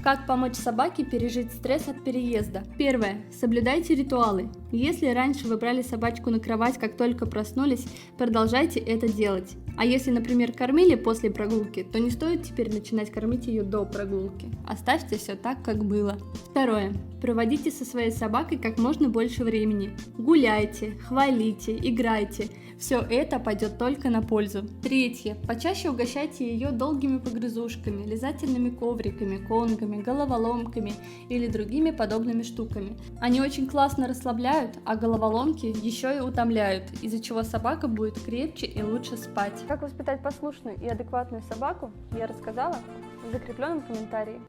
Как помочь собаке пережить стресс от переезда? Первое. Соблюдайте ритуалы. Если раньше вы брали собачку на кровать, как только проснулись, продолжайте это делать. А если, например, кормили после прогулки, то не стоит теперь начинать кормить ее до прогулки. Оставьте все так, как было. Второе. Проводите со своей собакой как можно больше времени. Гуляйте, хвалите, играйте. Все это пойдет только на пользу. Третье. Почаще угощайте ее долгими погрызушками, лизательными ковриками, конгами, головоломками или другими подобными штуками. Они очень классно расслабляют, а головоломки еще и утомляют, из-за чего собака будет крепче и лучше спать. Как воспитать послушную и адекватную собаку, я рассказала в закрепленном комментарии.